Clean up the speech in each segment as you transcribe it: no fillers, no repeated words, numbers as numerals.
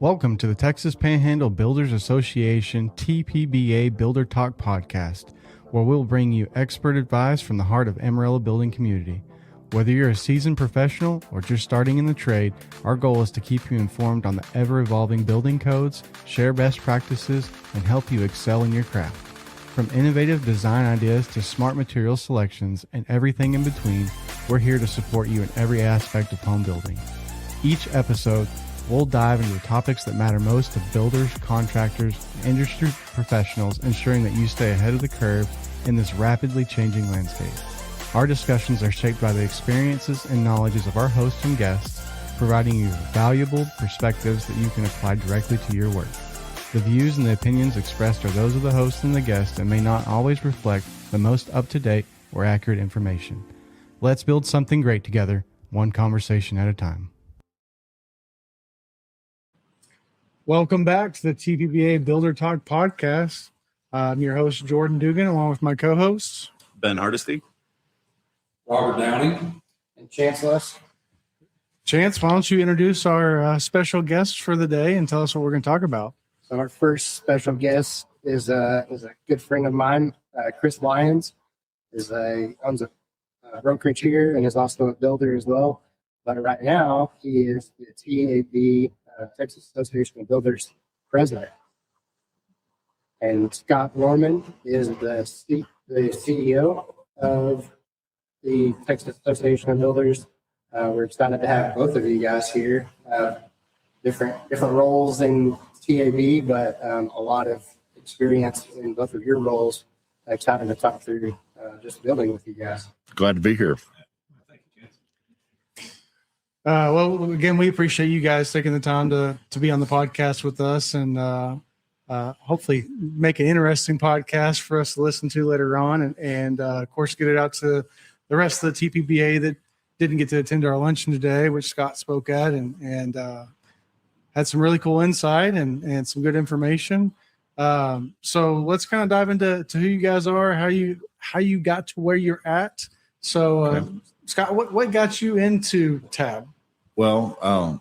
Welcome to the Texas Panhandle Builders Association TPBA Builder Talk podcast, where we'll bring you expert advice from the heart of Amarillo building community. Whether you're a seasoned professional or just starting in the trade, our goal is to keep you informed on the ever-evolving building codes, share best practices, and help you excel in your craft. From innovative design ideas to smart material selections and everything in between, we're here to support you in every aspect of home building. Each episode, we'll dive into the topics that matter most to builders, contractors, and industry professionals, ensuring that you stay ahead of the curve in this rapidly changing landscape. Our discussions are shaped by the experiences and knowledges of our hosts and guests, providing you with valuable perspectives that you can apply directly to your work. The views and the opinions expressed are those of the host and the guest and may not always reflect the most up-to-date or accurate information. Let's build something great together, one conversation at a time. Welcome back to the TPBA Builder Talk podcast. I'm your host, Jordan Dugan, along with my co-hosts, Ben Hardesty, Robert Downing, and Chance Less. Chance, why don't you introduce our special guest for the day and tell us what we're going to talk about? So our first special guest is a good friend of mine, Chris Lyons. Owns a brokerage here and is also a builder as well. But right now, he is the TAB, Texas Association of Builders president. And Scott Norman is the CEO of the Texas Association of Builders. We're excited to have both of you guys here. Different roles in TAB, but a lot of experience in both of your roles. Excited to talk through just building with you guys. glad to be here. Well, again, we appreciate you guys taking the time to be on the podcast with us and hopefully make an interesting podcast for us to listen to later on. And of course, get it out to the rest of the TPBA that didn't get to attend our luncheon today, which Scott spoke at and had some really cool insight and some good information. So let's kind of dive into who you guys are, how you got to where you're at. So, Okay. Scott, what got you into TAB? Well,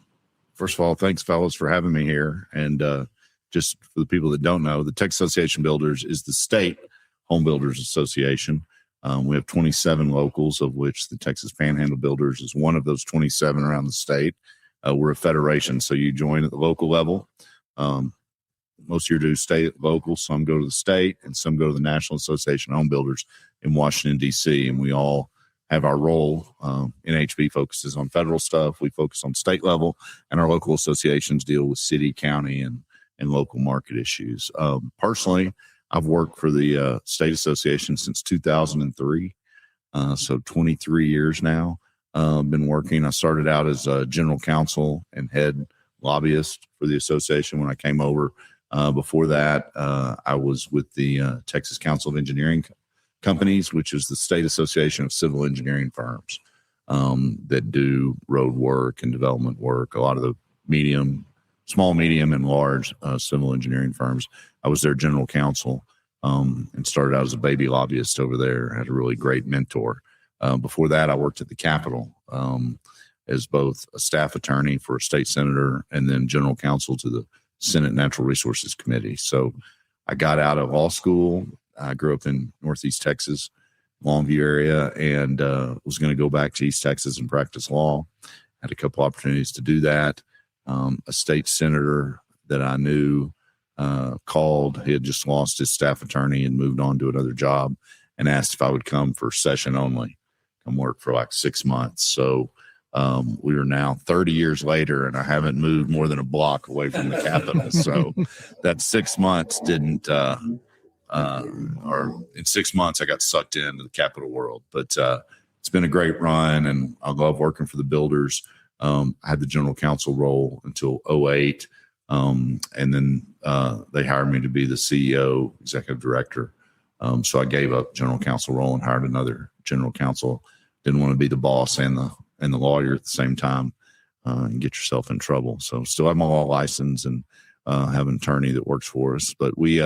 first of all, thanks, fellas, for having me here. And just for the people that don't know, the Texas Association of Builders is the state home builders association. We have 27 locals, of which the Texas Panhandle Builders is one of those 27 around the state. We're a federation, so you join at the local level. Most of you do state local, some go to the state, and some go to the National Association of Home Builders in Washington, D.C., and we all have our role. NHB focuses on federal stuff. We focus on state level, and our local associations deal with city, county, and local market issues. Personally, I've worked for the state association since 2003, so 23 years now. Been working. I started out as a general counsel and head lobbyist for the association when I came over. Before that, I was with the Texas Council of Engineering Companies, which is the state association of civil engineering firms that do road work and development work, a lot of the small, medium, and large civil engineering firms. I was their general counsel and started out as a baby lobbyist over there. I had a really great mentor. Before that, I worked at the Capitol as both a staff attorney for a state senator and then general counsel to the Senate Natural Resources Committee. So I got out of law school. I grew up in Northeast Texas, Longview area, and was going to go back to East Texas and practice law. Had a couple opportunities to do that. A state senator that I knew called. He had just lost his staff attorney and moved on to another job and asked if I would come for session only, come work for like 6 months. So we are now 30 years later, and I haven't moved more than a block away from the Capitol. So that 6 months didn't or in 6 months, I got sucked into the Capitol world. But it's been a great run, and I love working for the builders. I had the general counsel role until 2008, and then they hired me to be the CEO, executive director. So I gave up general counsel role and hired another general counsel. Didn't want to be the boss and the lawyer at the same time and get yourself in trouble. So still have my law license and have an attorney that works for us. But we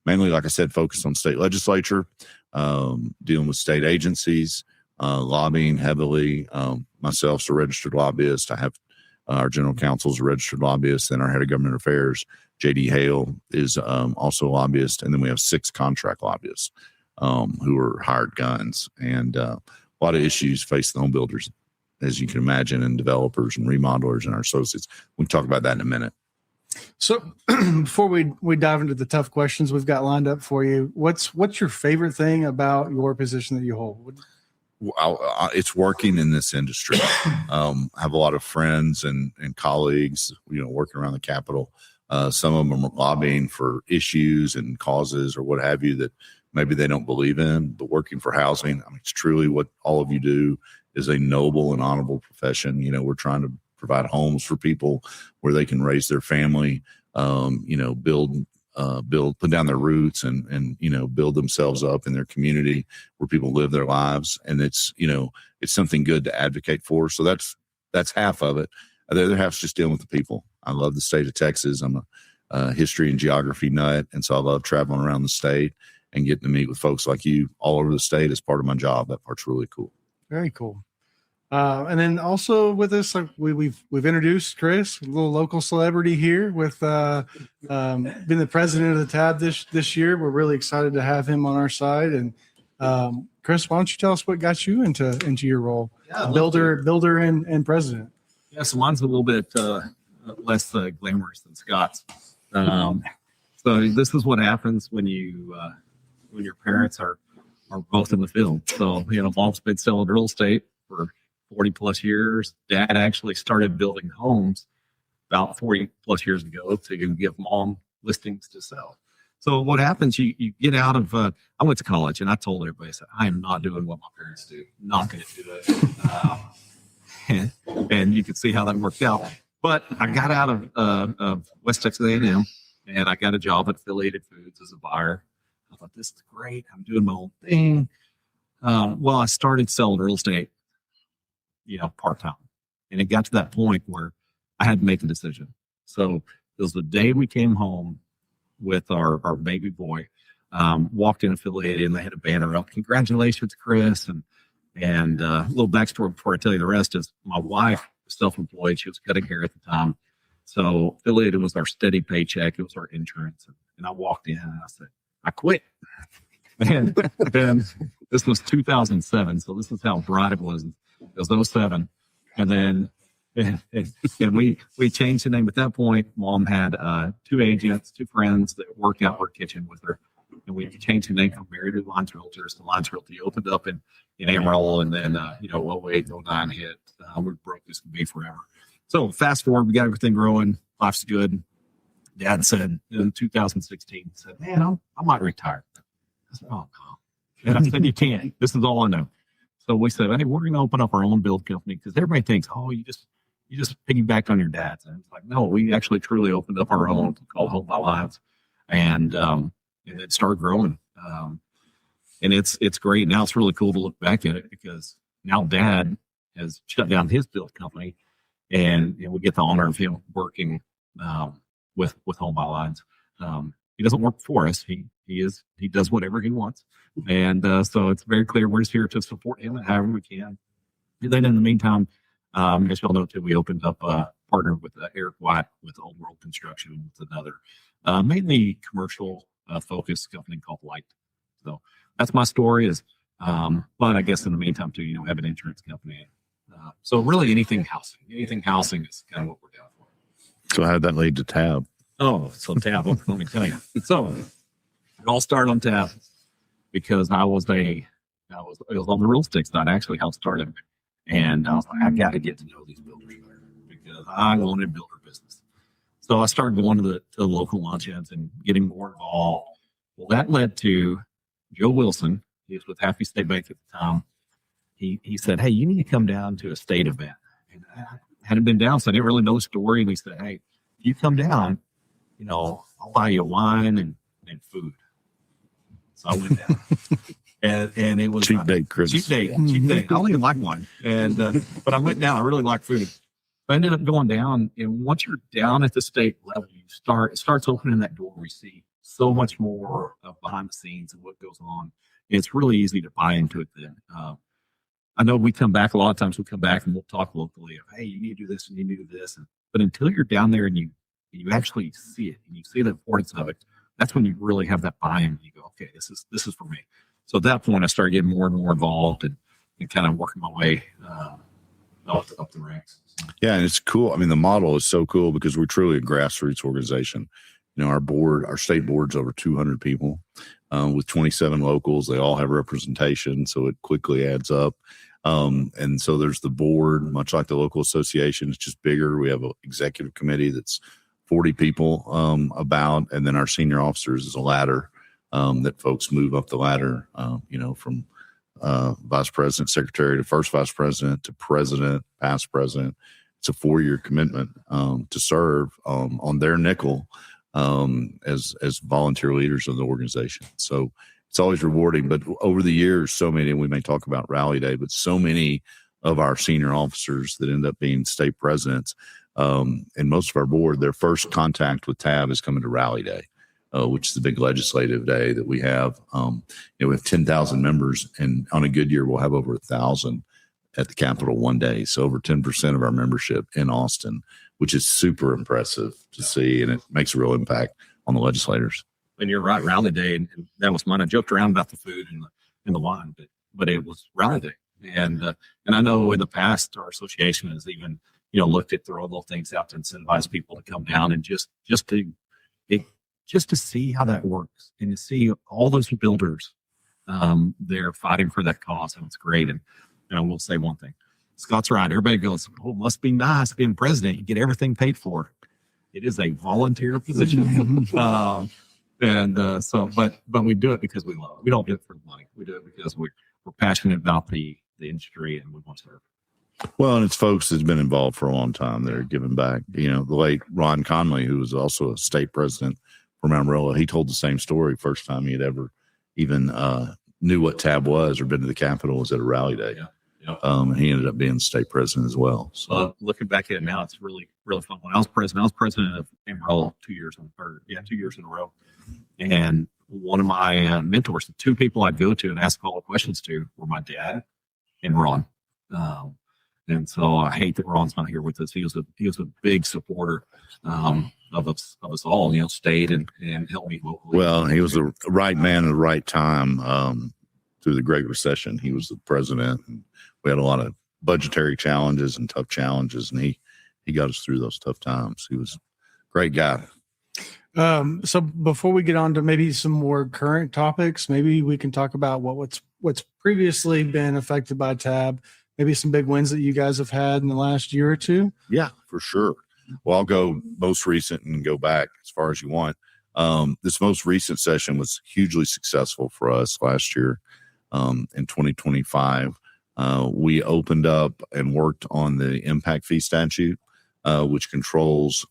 mainly, like I said, focus on state legislature, dealing with state agencies, lobbying heavily. Myself's a registered lobbyist. I have Our general counsel is a registered lobbyist, and our head of government affairs, J.D. Hale, is also a lobbyist. And then we have 6 contract lobbyists who are hired guns. And a lot of issues face the home builders, as you can imagine, and developers and remodelers and our associates. We can talk about that in a minute. So before we dive into the tough questions we've got lined up for you, what's your favorite thing about your position that you hold? It's working in this industry. I have a lot of friends and colleagues, working around the Capitol. Some of them are lobbying for issues and causes or what have you that maybe they don't believe in, but working for housing, it's truly what all of you do is a noble and honorable profession. We're trying to provide homes for people where they can raise their family, build, put down their roots and build themselves up in their community where people live their lives. And it's something good to advocate for. So that's half of it. The other half's just dealing with the people. I love the state of Texas. I'm a history and geography nut. And so I love traveling around the state and getting to meet with folks like you all over the state as part of my job. That part's really cool. Very cool. And then also with us, like we've introduced Chris, a little local celebrity here with being the president of the TAB this year. We're really excited to have him on our side. And Chris, why don't you tell us what got you into your role, builder and president? Yeah, so mine's a little bit less glamorous than Scott's. So this is what happens when your parents are both in the field. So mom's been selling real estate for 40 plus years. Dad actually started building homes about 40 plus years ago to give mom listings to sell. So what happens, you get out of, I went to college and I told everybody, I said, I am not doing what my parents do. Not going to do it. And you can see how that worked out. But I got out of West Texas A&M and I got a job at Affiliated Foods as a buyer. I thought, this is great. I'm doing my own thing. Well, I started selling real estate, part-time. And it got to that point where I had to make a decision. So it was the day we came home with our baby boy, walked in Affiliated and they had a banner up. Congratulations, Chris. And a little backstory before I tell you the rest is my wife was self-employed. She was cutting hair at the time. So Affiliated was our steady paycheck. It was our insurance. And I walked in and I said, I quit. And then this was 2007. So this is how bright it was. It was 07. And then and we changed the name at that point. Mom had 2 agents, 2 friends that worked out her kitchen with her. And we changed the name from Mary to Lyons Realtors. The Lyons Realty opened up in Amarillo. And then, 08, 09 hit. We broke this could be forever. So fast forward, we got everything growing. Life's good. Dad said in 2016, he said, man, I might retire. I said, oh, no. And I said, you can't. This is all I know. So we said, hey, we're going to open up our own build company because everybody thinks, oh, you just piggybacked on your dad's. And it's like, no, we actually truly opened up our own called Home by Lives. And it started growing. And it's great. Now it's really cool to look back at it because now Dad has shut down his build company and we get the honor of him working with Home by Lines. He doesn't work for us. He does whatever he wants. And so it's very clear we're just here to support him however we can. And then in the meantime, as y'all know too, we opened up a partner with Eric White with Old World Construction with another mainly commercial focused company called Light. So that's my story but I guess in the meantime too, have an insurance company. So really anything housing is kind of what we're down for. So how did that lead to TAB? Oh, so TAB, let me tell you. So it all started on TAB because it was on the real estate side, actually, how it started. And I was like, I got to get to know these builders better because I wanted builder business. So I started going to the local luncheons and getting more involved. Well, that led to Joe Wilson. He was with Happy State Bank at the time. He said, hey, you need to come down to a state event. And I hadn't been down, so I didn't really know the story. And he said, hey, if you come down, I'll buy you wine and food. So I went down. and it was cheap date, Chris. Cheap date. I don't even like wine. And but I went down. I really like food. I ended up going down. And once you're down at the state level, it starts opening that door. We see so much more behind the scenes and what goes on. It's really easy to buy into it then. I know we come back a lot of times. We come back and we'll talk locally of, hey, you need to do this and you need to do this. But until you're down there and you actually see it and you see the importance of it, that's when you really have that buy-in. You go, okay, this is for me. So at that point, I started getting more and more involved and kind of working my way up the ranks. Yeah, and it's cool. I mean, the model is so cool because we're truly a grassroots organization. You know, our state board's over 200 people with 27 locals. They all have representation, so it quickly adds up. And so there's the board, much like the local association. It's just bigger. We have an executive committee that's 40 people and then our senior officers is a ladder that folks move up the ladder, from vice president, secretary to first vice president to president, past president. It's a 4-year commitment to serve on their nickel as volunteer leaders of the organization. So it's always rewarding. But over the years, so many, and we may talk about Rally Day, but so many of our senior officers that end up being state presidents and most of our board, their first contact with TAB is coming to Rally Day. Which is the big legislative day that we have. We have 10,000 members, and on a good year, we'll have over 1,000 at the Capitol one day. So over 10% of our membership in Austin, which is super impressive to see, and it makes a real impact on the legislators. And you're right, Rally Day, and that was mine. I joked around about the food and the wine, but it was Rally Day, and I know in the past our association has even looked at throwing little things out to incentivize people to come down and just to see how that works and to see all those builders, they're fighting for that cause. And it's great. And I will say one thing, Scott's right. Everybody goes, oh, it must be nice being president. You get everything paid for. It is a volunteer position. But we do it because we love it. We don't do it for the money. We do it because we're passionate about the industry and we want to serve. Well, and it's folks that's been involved for a long time that are giving back. The late Ron Conley, who was also a state president from Amarillo, he told the same story. First time he had ever even knew what TAB was or been to the Capitol was at a Rally Day. Yeah. Yep. And he ended up being state president as well. So looking back at it now, it's really, really fun. When I was president of Amarillo 2 years in a row. And one of my mentors, the two people I'd go to and ask all the questions to were my dad and Ron. And so I hate that Ron's not here with us. He was a big supporter of us all. Stayed and helped me locally. Well, he was the right man at the right time through the Great Recession. He was the president, and we had a lot of budgetary challenges and tough challenges, and he got us through those tough times. He was a great guy. So before we get on to maybe some more current topics, maybe we can talk about what's previously been affected by TAB. Maybe some big wins that you guys have had in the last year or two. Yeah, for sure. Well, I'll go most recent and go back as far as you want. This most recent session was hugely successful for us last year. In 2025, we opened up and worked on the impact fee statute, which controls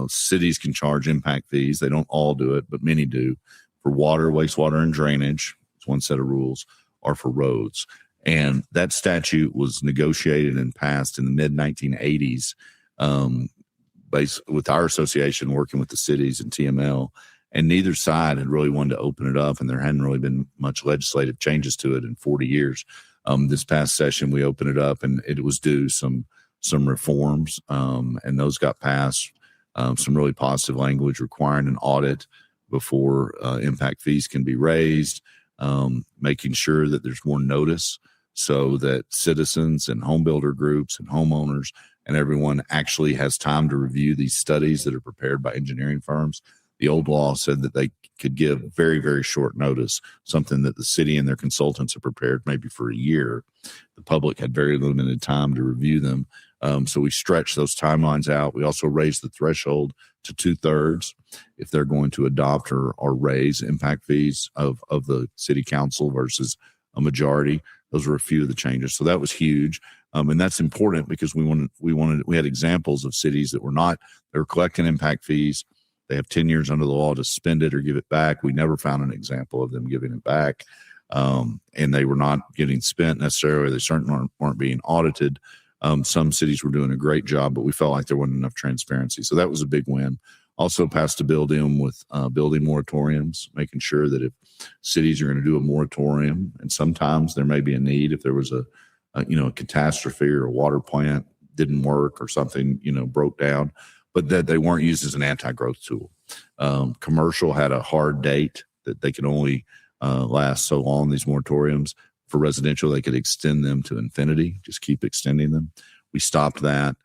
cities can charge impact fees. They don't all do it, but many do for water, wastewater, and drainage. It's one set of rules, or for roads. And that statute was negotiated and passed in the mid-1980s with our association working with the cities and TML. And neither side had really wanted to open it up, and there hadn't really been much legislative changes to it in 40 years. This past session, we opened it up, and it was due some reforms, and those got passed. Some really positive language requiring an audit before impact fees can be raised, making sure that there's more notice so that citizens and home builder groups and homeowners and everyone actually has time to review these studies that are prepared by engineering firms. The old law said that they could give very, very short notice, something that the city and their consultants have prepared maybe for a year. The public had very limited time to review them. So we stretched those timelines out. We also raised the threshold to 2/3 if they're going to adopt or raise impact fees of the city council versus a majority. Those were a few of the changes. So that was huge. And that's important because we had examples of cities that they were collecting impact fees. They have 10 years under the law to spend it or give it back. We never found an example of them giving it back. And they were not getting spent necessarily. They certainly weren't being audited. Some cities were doing a great job, but we felt like there wasn't enough transparency. So that was a big win. Also passed a bill dealing with building moratoriums, making sure that if cities are going to do a moratorium, and sometimes there may be a need if there was a a catastrophe or a water plant didn't work or something, broke down, but that they weren't used as an anti-growth tool. Commercial had a hard date that they could only last so long, these moratoriums. For residential, they could extend them to infinity, just keep extending them. We stopped that.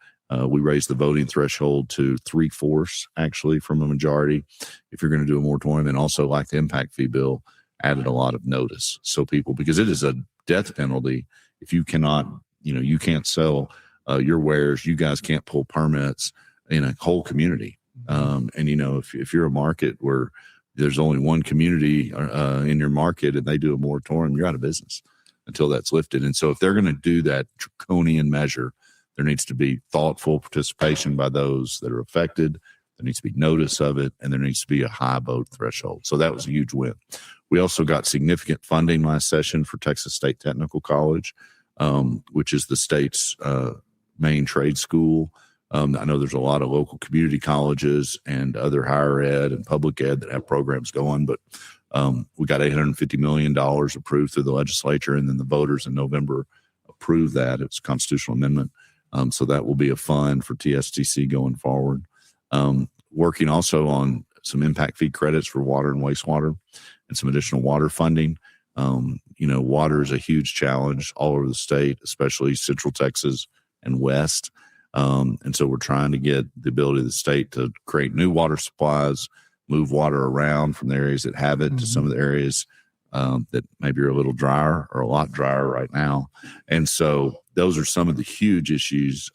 We raised the voting threshold to 3/4, actually, from a majority, if you're going to do a moratorium. And also, like the impact fee bill, added a lot of notice. So people, because it is a death penalty if you cannot, you can't sell your wares, you guys can't pull permits in a whole community. And, if you're a market where there's only one community in your market and they do a moratorium, you're out of business until that's lifted. And so if they're going to do that draconian measure, there needs to be thoughtful participation by those that are affected. There needs to be notice of it, and there needs to be a high vote threshold. So that was a huge win. We also got significant funding last session for Texas State Technical College, which is the state's main trade school. I know there's a lot of local community colleges and other higher ed and public ed that have programs going, but we got $850 million approved through the legislature, and then the voters in November approved that. It's a constitutional amendment. So that will be a fund for TSTC going forward. Working also on some impact fee credits for water and wastewater and some additional water funding. Water is a huge challenge all over the state, especially Central Texas and West. And so we're trying to get the ability of the state to create new water supplies, move water around from the areas that have it to some of the areas that maybe are a little drier or a lot drier right now. And so those are some of the huge issues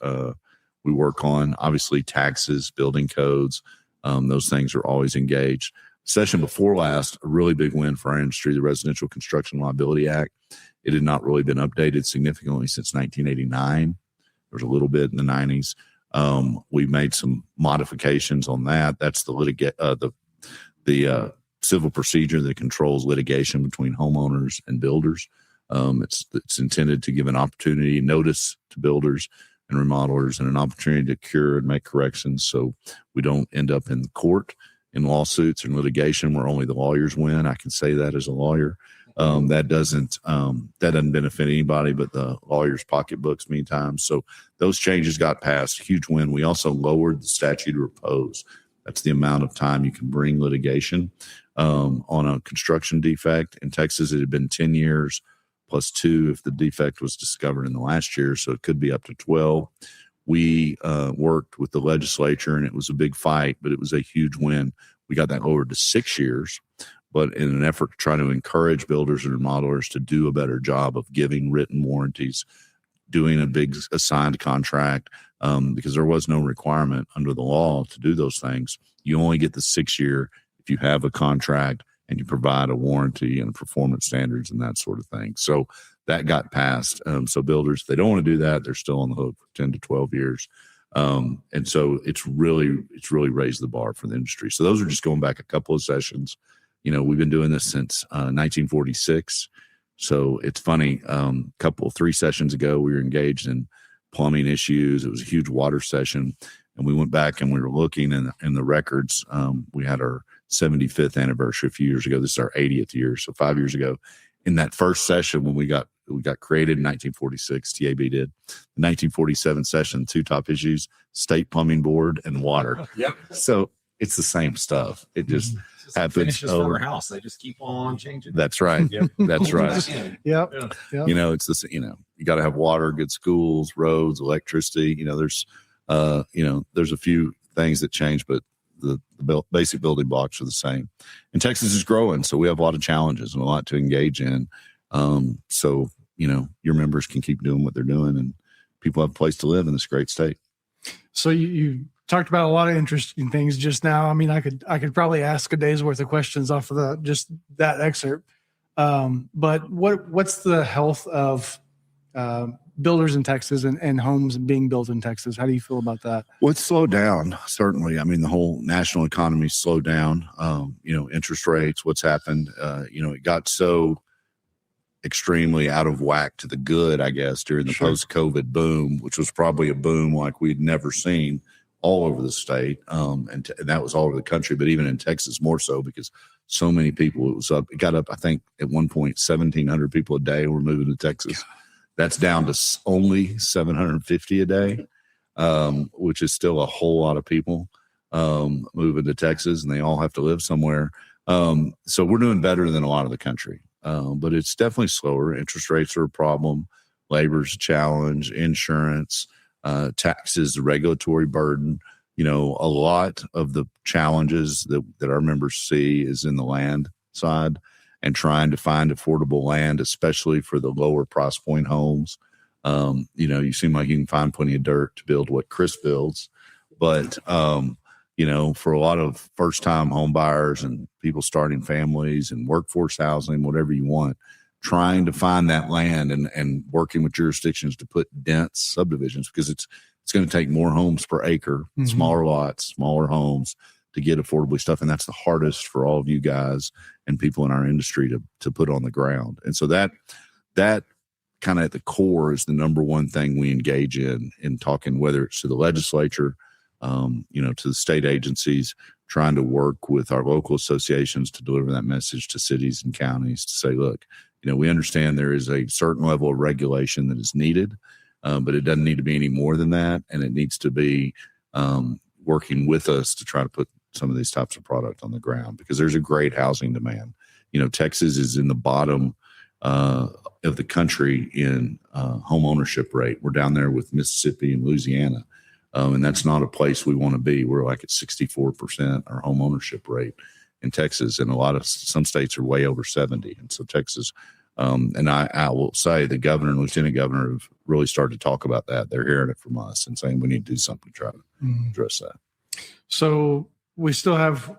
we work on. Obviously, taxes, building codes, those things are always engaged. Session before last, a really big win for our industry, the Residential Construction Liability Act. It had not really been updated significantly since 1989. There was a little bit in the 90s. We made some modifications on that. That's the civil procedure that controls litigation between homeowners and builders. It's intended to give an opportunity, notice to builders and remodelers, and an opportunity to cure and make corrections, so we don't end up in court in lawsuits and litigation where only the lawyers win. I can say that as a lawyer. That doesn't benefit anybody but the lawyers' pocketbooks many times. So those changes got passed. Huge win. We also lowered the statute of repose. That's the amount of time you can bring litigation on a construction defect. In Texas, it had been 10 years plus 2 if the defect was discovered in the last year. So it could be up to 12. We worked with the legislature, and it was a big fight, but it was a huge win. We got that lowered to 6 years, but in an effort to try to encourage builders and remodelers to do a better job of giving written warranties, doing a big assigned contract, because there was no requirement under the law to do those things. You only get the 6 year if you have a contract and you provide a warranty and performance standards and that sort of thing. So that got passed. So builders, if they don't want to do that, they're still on the hook for 10 to 12 years. And so it's really raised the bar for the industry. So those are just going back a couple of sessions. We've been doing this since 1946. So it's funny. 3 sessions ago, we were engaged in plumbing issues. It was a huge water session. And we went back and we were looking in the records. We had our 75th anniversary a few years ago. This is our 80th year. So 5 years ago, in that first session when we got created in 1946, TAB did. The 1947 session, 2 top issues, state plumbing board and water. Yep. So it's the same stuff. It just happens. Finishes for our house. They just keep on changing. That's right. Yep. That's right. Yep. Yeah. It's this, you got to have water, good schools, roads, electricity. There's a few things that change, but the basic building blocks are the same. And Texas is growing, so we have a lot of challenges and a lot to engage in. So your members can keep doing what they're doing, and people have a place to live in this great state. So you talked about a lot of interesting things just now. I mean, I could probably ask a day's worth of questions off of just that excerpt. But what's the health of builders in Texas and homes being built in Texas? How do you feel about that? Well, it's slowed down, certainly. I mean, the whole national economy slowed down. Interest rates, what's happened, it got so extremely out of whack to the good, I guess, during the post-COVID boom, which was probably a boom like we'd never seen all over the state. And that was all over the country, but even in Texas more so because so many people, it got up, I think at one point, 1,700 people a day were moving to Texas. That's down to only 750 a day, which is still a whole lot of people moving to Texas, and they all have to live somewhere. So we're doing better than a lot of the country, but it's definitely slower. Interest rates are a problem. Labor's a challenge. Insurance, taxes, the regulatory burden. A lot of the challenges that our members see is in the land side and trying to find affordable land, especially for the lower price point homes. You seem like you can find plenty of dirt to build what Chris builds, but for a lot of first time home buyers and people starting families and workforce housing, whatever you want, trying to find that land and working with jurisdictions to put dense subdivisions, because it's going to take more homes per acre, smaller lots, smaller homes to get affordably stuff. And that's the hardest for all of you guys and people in our industry to put on the ground. And so that kind of at the core is the number one thing we engage in talking, whether it's to the legislature, to the state agencies, trying to work with our local associations to deliver that message to cities and counties to say, look, we understand there is a certain level of regulation that is needed, but it doesn't need to be any more than that. And it needs to be working with us to try to put some of these types of product on the ground, because there's a great housing demand. Texas is in the bottom of the country in home ownership rate. We're down there with Mississippi and Louisiana. And that's not a place we want to be. We're like at 64% our home ownership rate in Texas, and some states are way over 70. And so Texas, and I will say the governor and lieutenant governor have really started to talk about that. They're hearing it from us and saying we need to do something to try to address that. So we still have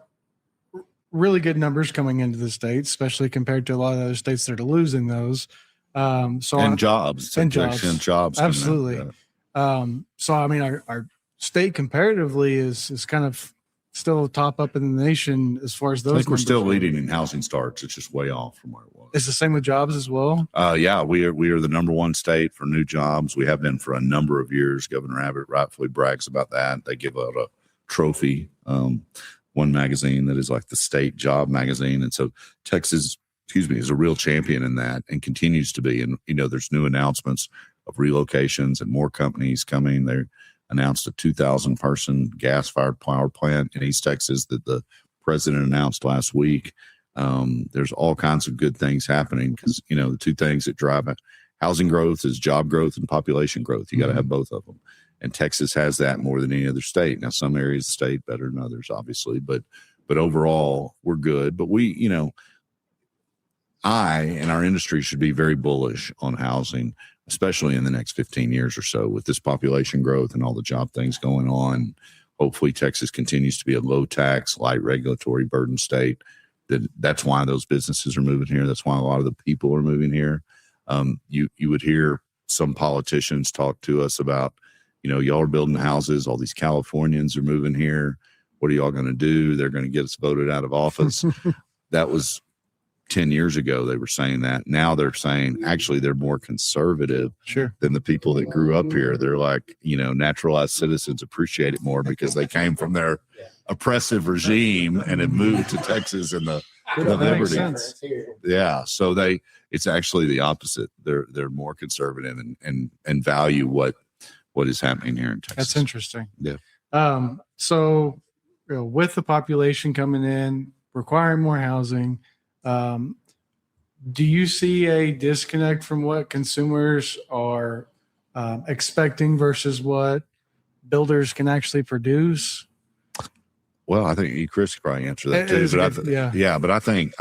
really good numbers coming into the state, especially compared to a lot of other states that are losing those. Jobs. Absolutely. So, I mean, our state comparatively is kind of still top up in the nation as far as those. I think we're still leading in housing starts. It's just way off from where it was. It's the same with jobs as well. Yeah, we are the number one state for new jobs. We have been for a number of years. Governor Abbott rightfully brags about that. They give out a trophy, one magazine that is like the state job magazine. And so Texas, is a real champion in that and continues to be. And, there's new announcements of relocations and more companies coming. They announced a 2,000 person gas fired power plant in East Texas that the president announced last week. There's all kinds of good things happening because, the two things that drive housing growth is job growth and population growth. You got to have both of them. And Texas has that more than any other state. Now, some areas of the state better than others, obviously, but overall we're good. But we, I and our industry should be very bullish on housing, especially in the next 15 years or so with this population growth and all the job things going on. Hopefully Texas continues to be a low tax, light regulatory burden state. That's why those businesses are moving here. That's why a lot of the people are moving here. You would hear some politicians talk to us about, y'all are building houses. All these Californians are moving here. What are y'all going to do? They're going to get us voted out of office. That was 10 years ago. They were saying that. Now they're saying actually they're more conservative than the people that grew up here. They're like, naturalized citizens appreciate it more because they came from their oppressive regime and have moved to Texas and the liberty. Yeah. So it's actually the opposite. They're more conservative and value what is happening here in Texas. That's interesting. Yeah. So with the population coming in, requiring more housing, do you see a disconnect from what consumers are expecting versus what builders can actually produce? Well, I think Chris could probably answer that too. But I think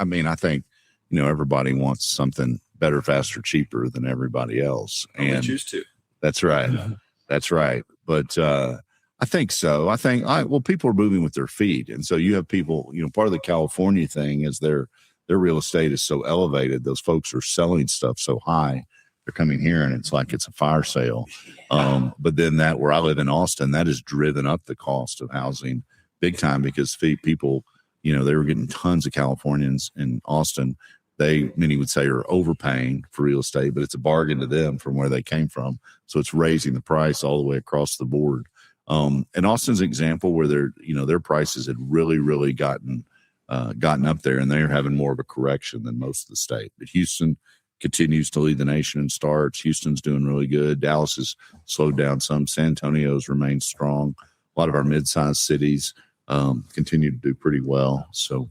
everybody wants something better, faster, cheaper than everybody else, and choose to. That's right. Yeah. That's right. But I think so. I think people are moving with their feet, and so you have people. Part of the California thing is their real estate is so elevated. Those folks are selling stuff so high. They're coming here, and it's like it's a fire sale. But then where I live in Austin, that has driven up the cost of housing big time because people, they were getting tons of Californians in Austin. Many would say are overpaying for real estate, but it's a bargain to them from where they came from. So it's raising the price all the way across the board. And Austin's an example where their prices had really, really gotten up there, and they're having more of a correction than most of the state. But Houston continues to lead the nation in starts. Houston's doing really good. Dallas has slowed down some. San Antonio's remained strong. A lot of our mid-sized cities continue to do pretty well. So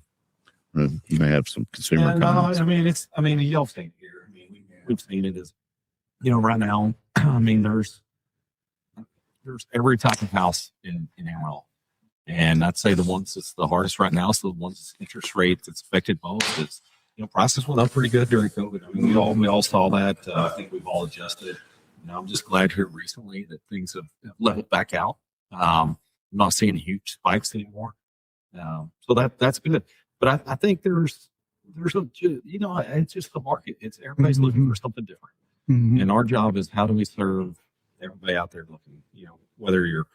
you may have some consumer comments. Y'all seen it here. We've seen it as, right now, there's every type of house in Amarillo. And I'd say the ones that's the hardest right now, so the ones that's interest rate that's affected most is, prices went up pretty good during COVID. We all saw that. I think we've all adjusted. I'm just glad here recently that things have leveled back out. I'm not seeing huge spikes anymore. So that's good. But I think there's it's just the market. It's everybody's looking for something different. Mm-hmm. And our job is how do we serve everybody out there looking, whether you're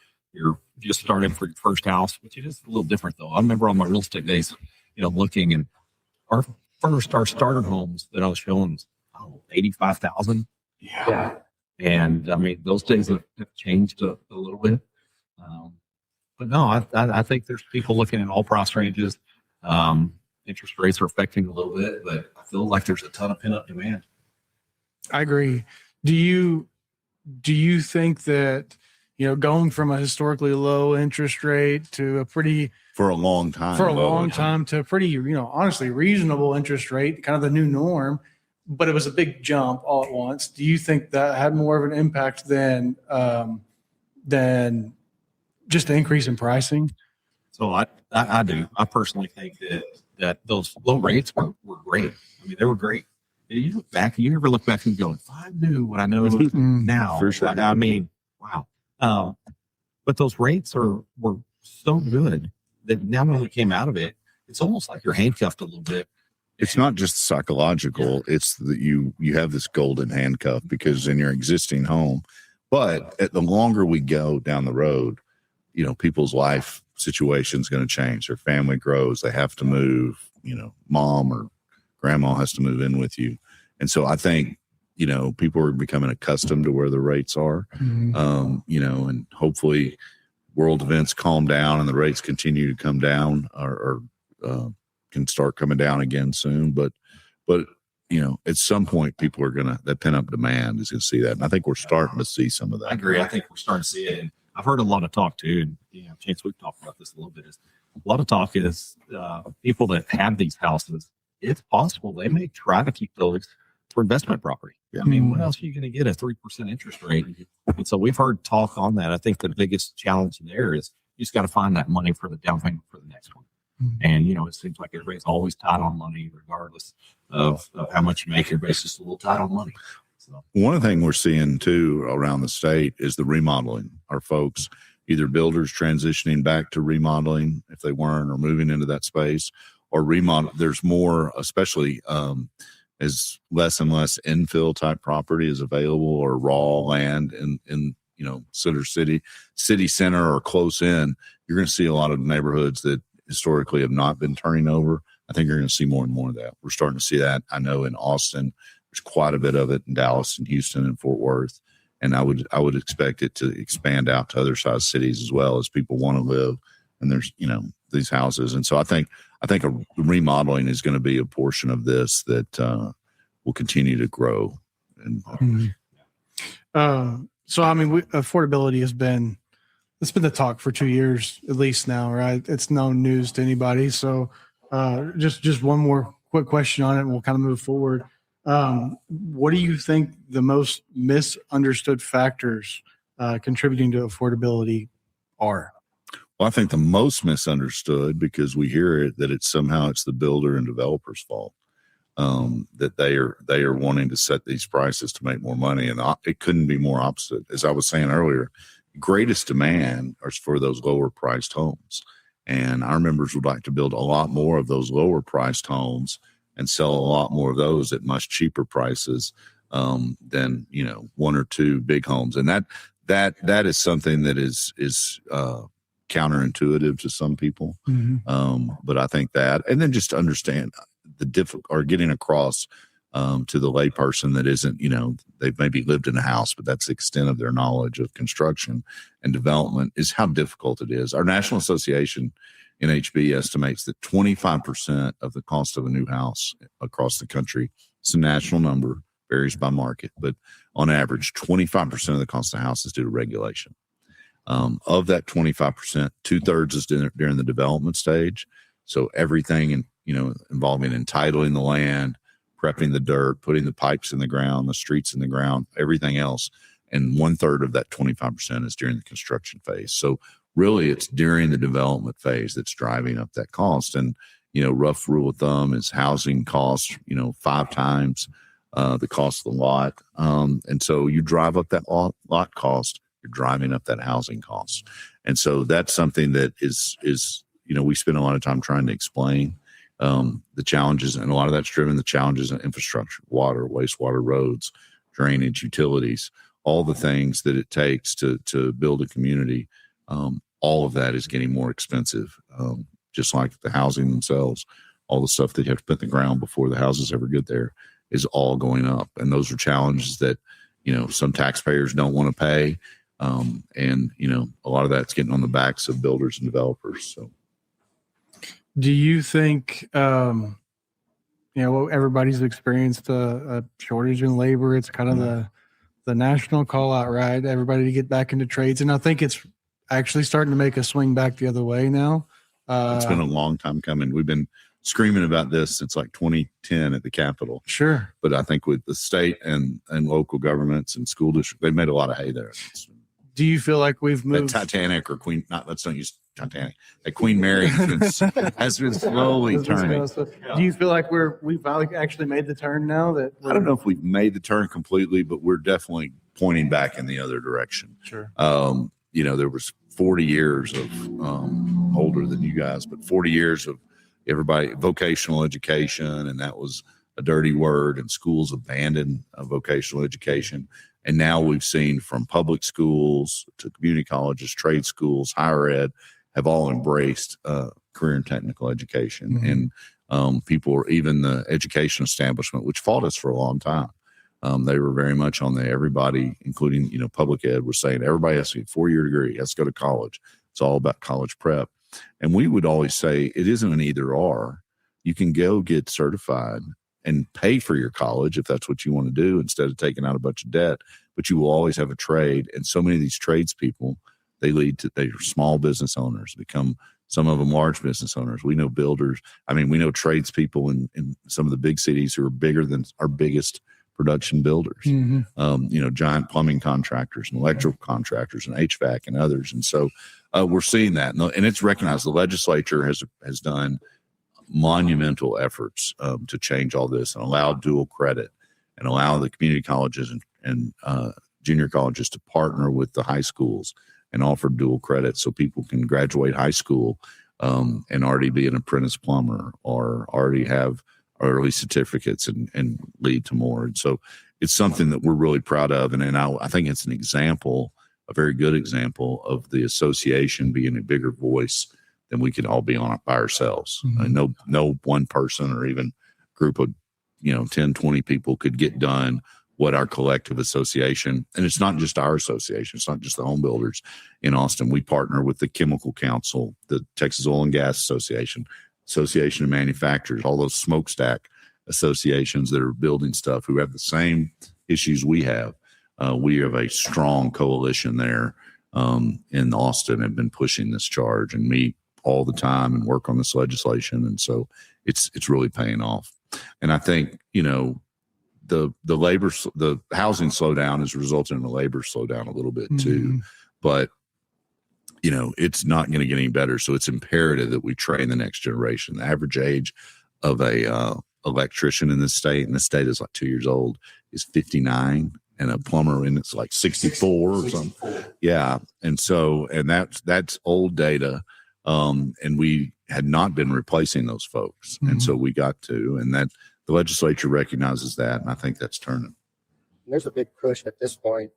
just starting for your first house, which it is a little different though. I remember on my real estate days, looking, and our starter homes that I was showing was 85,000. Yeah. And those days have changed a little bit. But no, I think there's people looking at all price ranges. Interest rates are affecting a little bit, but I feel like there's a ton of pent-up demand. I agree. Do you think that, going from a historically low interest rate to a pretty For a long time. To a pretty, honestly reasonable interest rate, kind of the new norm, but it was a big jump all at once. Do you think that had more of an impact than just the increase in pricing? So I do. I personally think that those low rates were great. They were great. You ever look back and go, if I knew what I know now, For sure. Wow. But those rates were so good that now when we came out of it, it's almost like you're handcuffed a little bit. It's not just psychological. It's that you have this golden handcuff because in your existing home, but the longer we go down the road, people's life situation is going to change. Their family grows. They have to move, mom or grandma has to move in with you. And so I think, people are becoming accustomed to where the rates are, and hopefully world events calm down and the rates continue to come down or can start coming down again soon. But at some point people are that pent up demand is going to see that. And I think we're starting to see some of that. I agree. I think we're starting to see it. And I've heard a lot of talk too. And, Chance, we've talked about this a little bit. A lot of talk is people that have these houses, it's possible they may try to keep those for investment property. Yeah. What else are you going to get a 3% interest rate? And so we've heard talk on that. I think the biggest challenge there is you just got to find that money for the down payment for the next one. And, it seems like everybody's always tight on money, regardless of how much you make. Everybody's just a little tight on money. So. One thing we're seeing too around the state is the remodeling. Our folks, either builders transitioning back to remodeling if they weren't, or moving into that space, or remodel. There's more, especially as less and less infill type property is available, or raw land in Center City center or close in. You're going to see a lot of neighborhoods that historically have not been turning over. I think you're going to see more and more of that. We're starting to see that. I know in Austin, there's quite a bit of it in Dallas and Houston and Fort Worth. And I would expect it to expand out to other size cities as well, as people want to live. And there's, these houses. And so I think a remodeling is going to be a portion of this that will continue to grow. And affordability it's been the talk for 2 years at least now, right? It's no news to anybody. So just one more quick question on it and we'll kind of move forward. What do you think the most misunderstood factors contributing to affordability are? Well, I think the most misunderstood, because we hear it, that it's the builder and developer's fault, that they are wanting to set these prices to make more money. And it couldn't be more opposite. As I was saying earlier, greatest demand is for those lower priced homes. And our members would like to build a lot more of those lower priced homes and sell a lot more of those at much cheaper prices than one or two big homes. And that is something that is counterintuitive to some people. But I think that, and then just to understand or getting across to the layperson that isn't, they've maybe lived in a house, but that's the extent of their knowledge of construction and development, is how difficult it is. Our National Association, NHB, estimates that 25% of the cost of a new house across the country It's a national number, varies by market, but on average, 25% of the cost of the house is due to regulation. Of that 25%, 2/3 is during the development stage. So everything involving entitling the land, prepping the dirt, putting the pipes in the ground, the streets in the ground, everything else. And 1/3 of that 25% is during the construction phase. So really it's during the development phase that's driving up that cost. And, rough rule of thumb is housing costs, 5 times the cost of the lot. And so you drive up that lot cost, you're driving up that housing cost. And so that's something that is we spend a lot of time trying to explain the challenges, and a lot of that's driven the challenges in infrastructure, water, wastewater, roads, drainage, utilities, all the things that it takes to build a community. All of that is getting more expensive, just like the housing themselves. All the stuff that you have to put in the ground before the houses ever get there is all going up. And those are challenges that, some taxpayers don't want to pay. And a lot of that's getting on the backs of builders and developers. So Do you think, everybody's experienced a shortage in labor? It's kind of the national call out, right? Everybody to get back into trades. And I think it's actually starting to make a swing back the other way now. It's been a long time coming. We've been screaming about this since like 2010 at the Capitol. Sure. But I think with the state and local governments and school districts, they've made a lot of hay there. Do you feel like we've moved? Titanic or Queen, let's not use Titanic. Queen Mary has been slowly turning. Do you feel like we've actually made the turn now? I don't know if we've made the turn completely, but we're definitely pointing back in the other direction. Sure. There was 40 years of older than you guys, but 40 years of everybody vocational education, and that was a dirty word, and schools abandoned vocational education. And now we've seen from public schools to community colleges, trade schools, higher ed, have all embraced career and technical education. Mm-hmm. And people, or even the education establishment, which fought us for a long time, they were very much on everybody, including, public ed, was saying everybody has to get a 4-year degree, has to go to college. It's all about college prep. And we would always say it isn't an either or. You can go get certified and pay for your college if that's what you want to do, instead of taking out a bunch of debt. But you will always have a trade. And so many of these tradespeople, they are small business owners, become some of them large business owners. We know builders. We know tradespeople in some of the big cities who are bigger than our biggest production builders. Mm-hmm. Giant plumbing contractors and electrical contractors and HVAC and others. And so we're seeing that. And it's recognized. The legislature has done monumental efforts to change all this and allow dual credit and allow the community colleges and junior colleges to partner with the high schools and offer dual credit, so people can graduate high school and already be an apprentice plumber or already have early certificates and lead to more. And so it's something that we're really proud of. And I think it's an example, a very good example of the association being a bigger voice than we could all be on it by ourselves. Mm-hmm. No one person or even group of 10, 20 people could get done what our collective association, and it's not just our association, it's not just the home builders in Austin. We partner with the Chemical Council, the Texas Oil and Gas Association, Association of Manufacturers, all those smokestack associations that are building stuff who have the same issues we have. We have a strong coalition there in Austin, have been pushing this charge and meet all the time and work on this legislation. And so it's really paying off. And I think, the housing slowdown has resulted in the labor slowdown a little bit too, mm-hmm. But it's not going to get any better. So it's imperative that we train the next generation. The average age of a electrician in this state, and the state is like 2 years old, is 59, and a plumber in it's like 64 or something. Yeah. And that's old data. And we had not been replacing those folks. Mm-hmm. And so we got to, and that the legislature recognizes that. And I think that's turning. There's a big push at this point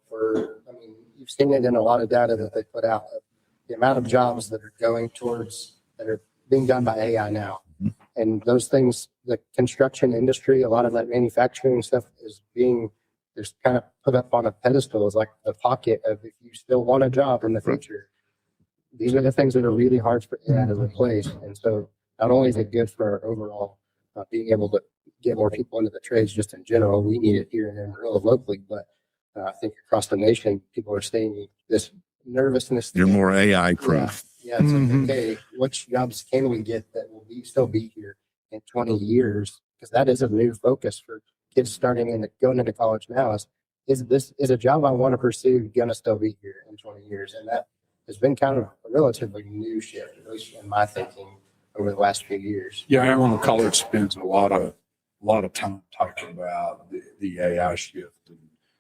you've seen it in a lot of data that they put out, the amount of jobs that are that are being done by AI now. Mm-hmm. And those things, the construction industry, a lot of that manufacturing stuff there's kind of put up on a pedestal as like the pocket of, if you still want a job in the future, these are the things that are really hard for AI to replace. And so not only is it good for our overall being able to get more people into the trades just in general. We need it here in Amarillo locally, but I think across the nation, people are staying this nervousness. You're more AI Yeah, proof. yeah. It's Mhm. like, okay, which jobs can we get that will still be here in 20 years? Because that is a new focus for kids starting and going into college now. Is a job I want to pursue going to still be here in 20 years? And that has been kind of a relatively new shift, at least in my thinking over the last few years. Yeah, Amarillo College spends a lot of time talking about the AI shift and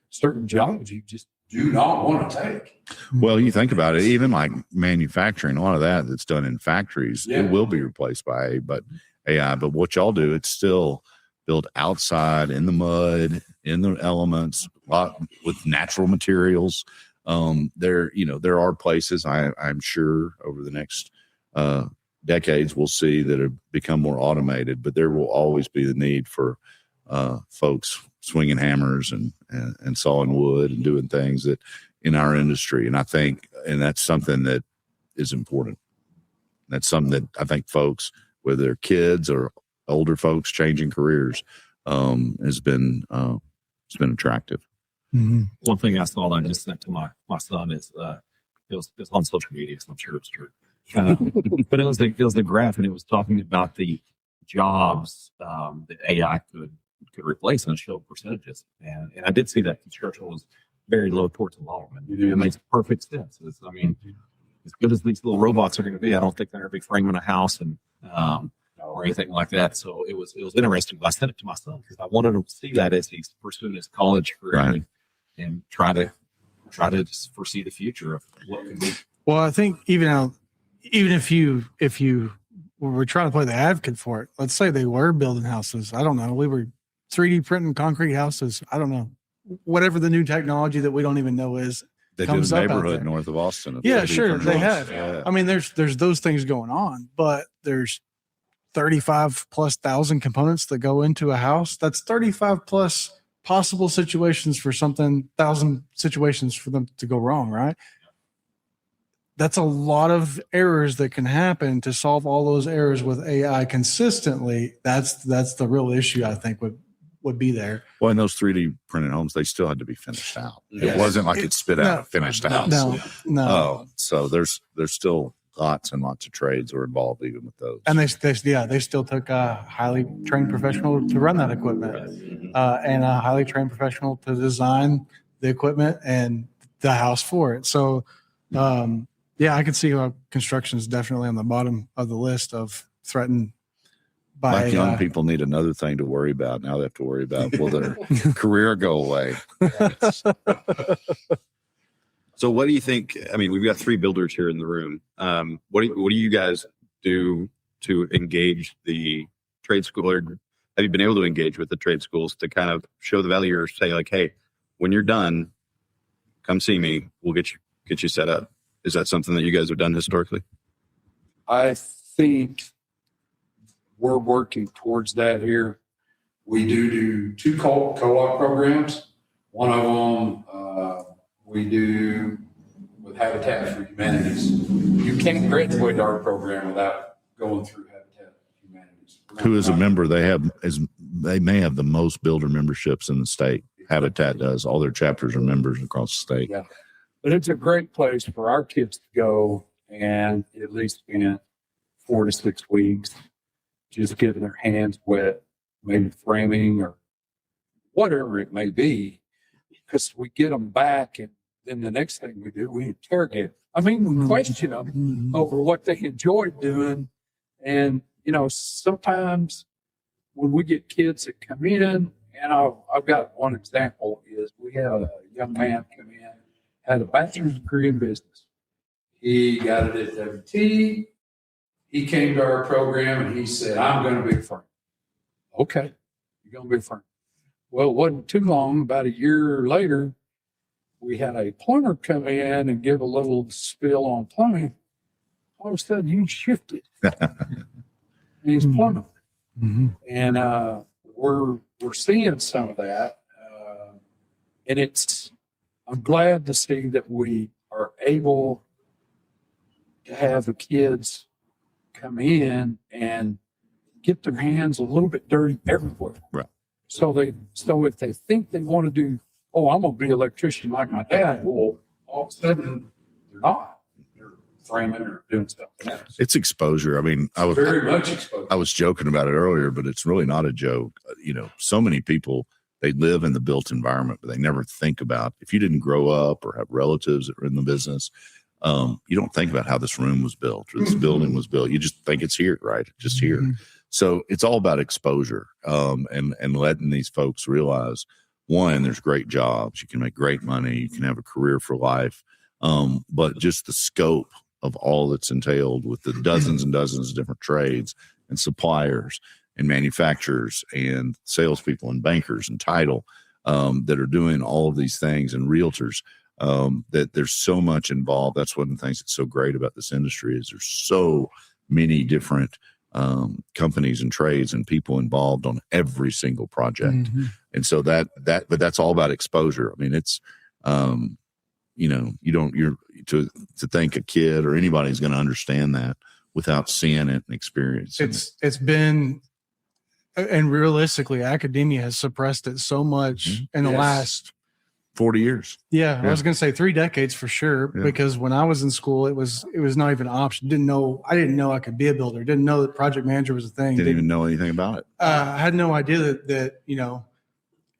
certain jobs you just do not want to take. Well, you think about it, even like manufacturing, a lot of that that's done in factories, Yeah. it will be replaced by AI. But what y'all do, it's still built outside in the mud, in the elements, a lot with natural materials. There are places I'm sure over the next decades we'll see that have become more automated, but there will always be the need for folks swinging hammers and sawing wood and doing things that in our industry. And I think, and that's something that is important. That's something that I think folks, whether they're kids or older folks changing careers, has been attractive. Mhm. One thing I saw that I just sent to my son is it was on social media, so I'm sure it's true. But it was the graph, and it was talking about the jobs that AI could replace and show percentages. And I did see that construction was very low towards the bottom. And it makes perfect sense. I mean, as good as these little robots are going to be, I don't think they're going to be framing a house and or anything like that. So it was interesting. I sent it to my son because I wanted him to see that as he's pursuing his college career Right. and try to just foresee the future of what could be. Well, I think even if you were trying to play the advocate for it, let's say they were building houses. I don't know. We were 3D printing concrete houses. I don't know. Whatever the new technology that we don't even know is. They did Comes a up out neighborhood there. north of Austin. Yeah, sure, they have. Yeah. I mean, there's those things going on, but there's 35,000+ components that go into a house. That's 35+ possible situations for something, 1,000 situations for them to go wrong, right? That's a lot of errors that can happen. To solve all those errors with AI consistently, that's the real issue I think would be there. Well, in those 3D printed homes, they still had to be finished out. Yes. It wasn't like it spit out a finished house. No. Oh, so there's still lots and lots of trades are involved even with those. And they still took a highly trained professional to run that equipment, and a highly trained professional to design the equipment and the house for it. So, yeah, I could see how construction is definitely on the bottom of the list of threatened by Like young people need another thing to worry about. Now they have to worry about will their career go away. So what do you think? I mean, we've got 3 builders here in the room. What do you guys do to engage the trade school, or have you been able to engage with the trade schools to kind of show the value, or say like, hey, when you're done, come see me. We'll get you set up. Is that something that you guys have done historically? I think we're working towards that here. We do 2 co-op programs. One of them we do with Habitat for Humanities. You can't graduate our program without going through Habitat for Humanities. Who is a member? They may have the most builder memberships in the state. Habitat does. All their chapters are members across the state. Yeah. But it's a great place for our kids to go and at least spend 4 to 6 weeks just getting their hands wet, maybe framing or whatever it may be, because we get them back and then the next thing we do, we interrogate. I mean, we question them over what they enjoyed doing. And, sometimes when we get kids that come in, and I've got one example is we had a young man come in, had a bachelor's degree in business. He got it at WT. He came to our program and he said, I'm going to be a firm. Okay, you're going to be a firm. Well, it wasn't too long, about a year later, we had a plumber come in and give a little spill on plumbing. All of a sudden, you shifted. And he's plumbing. Mm-hmm. And we're seeing some of that. And I'm glad to see that we are able to have the kids come in and get their hands a little bit dirty everywhere. Right. So if they think they want to do, oh, I'm going to be an electrician like my dad, well, all of a sudden they're not. They're framing or doing something else. It's exposure. I mean, Very much exposure. I was joking about it earlier, but it's really not a joke. You know, so many people, they live in the built environment, but they never think about, if you didn't grow up or have relatives that are in the business, you don't think about how this room was built or this building was built. You just think it's here, right? Just here. So it's all about exposure, and letting these folks realize, one, there's great jobs. You can make great money. You can have a career for life. But just the scope of all that's entailed with the dozens and dozens of different trades and suppliers and manufacturers and salespeople and bankers and title, that are doing all of these things, and realtors, that there's so much involved. That's one of the things that's so great about this industry, is there's so many different companies and trades and people involved on every single project. And so but that's all about exposure. I mean, it's, you're to think a kid or anybody's going to understand that without seeing it and experiencing it. It's been, and realistically, academia has suppressed it so much in the last 40 years. Yeah, I was going to say 3 decades for sure, because when I was in school, it was not even an option. I didn't know I could be a builder. Didn't know that project manager was a thing. Didn't even know anything about it. I had no idea that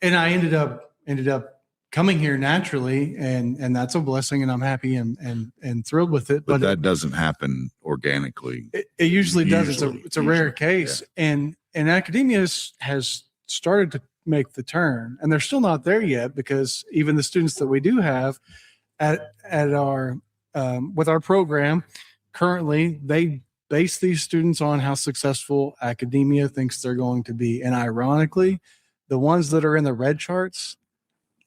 and I ended up coming here naturally, and that's a blessing, and I'm happy and thrilled with it. But that doesn't happen organically. It usually does. It's a rare case, and academia has started to make the turn, and they're still not there yet, because even the students that we do have at our with our program currently, they base these students on how successful academia thinks they're going to be. And ironically, the ones that are in the red charts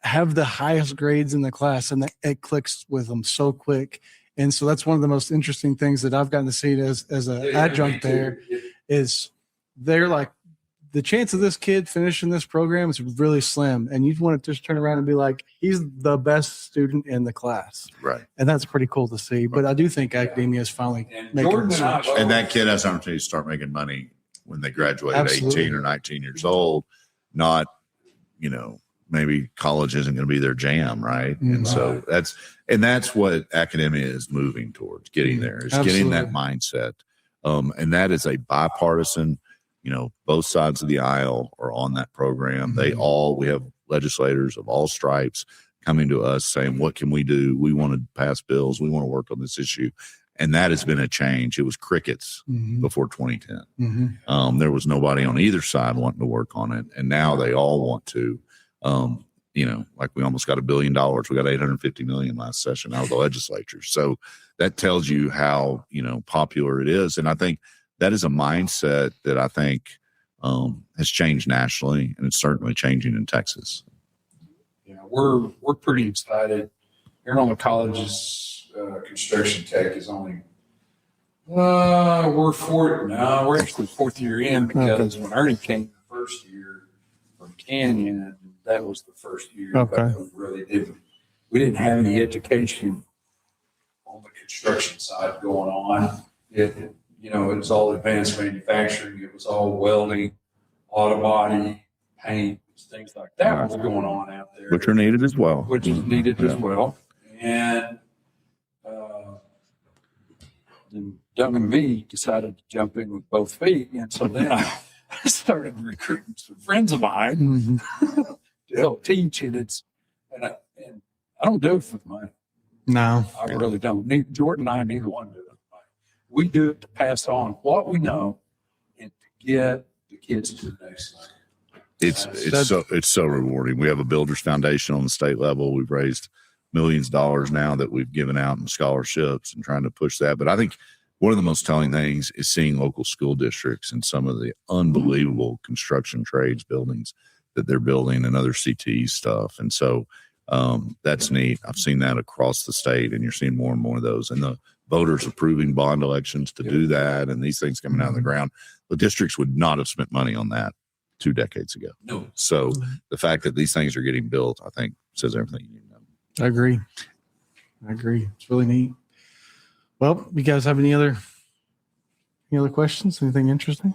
have the highest grades in the class, and it clicks with them so quick. And so that's one of the most interesting things that I've gotten to see as an adjunct there, is they're like, the chance of this kid finishing this program is really slim. And you'd want to just turn around and be like, he's the best student in the class. Right. And that's pretty cool to see. But I do think academia is finally making a switch. And that kid has an opportunity to start making money when they graduate at 18 or 19 years old. Not, maybe college isn't going to be their jam, right? And so that's what academia is moving towards, getting there, is getting that mindset. And that is a bipartisan, both sides of the aisle are on that program. We have legislators of all stripes coming to us saying, what can we do? We want to pass bills. We want to work on this issue. And that has been a change. It was crickets before 2010. There was nobody on either side wanting to work on it. And now they all want to, like we almost got $1 billion. We got $850 million last session out of the legislature. So that tells you how, popular it is. And I think that is a mindset that I think has changed nationally, and it's certainly changing in Texas. Yeah, we're pretty excited. Arizona College's construction tech is only we're actually 4th year in, because when Ernie came the first year from Canyon, that was the first year. Okay. But we didn't have any education on the construction side going on. It was all advanced manufacturing. It was all welding, auto body, paint, things like that was going on out there. Which are needed as well. Which is needed as well. And then Doug and me decided to jump in with both feet. And so then I started recruiting some friends of mine to help teach. And I don't do it for the money. No. I really don't. Jordan and I, neither one do it. We do it to pass on what we know and to get the kids to the next level. It's so rewarding. We have a builders foundation on the state level. We've raised millions of dollars now that we've given out in scholarships and trying to push that. But I think one of the most telling things is seeing local school districts and some of the unbelievable construction trades buildings that they're building and other CTE stuff. And so that's neat. I've seen that across the state, and you're seeing more and more of those. And the voters approving bond elections to do that, and these things coming out of the ground. The districts would not have spent money on that 2 decades ago. No. So the fact that these things are getting built, I think, says everything you need to know. I agree. It's really neat. Well, you guys have any other questions? Anything interesting?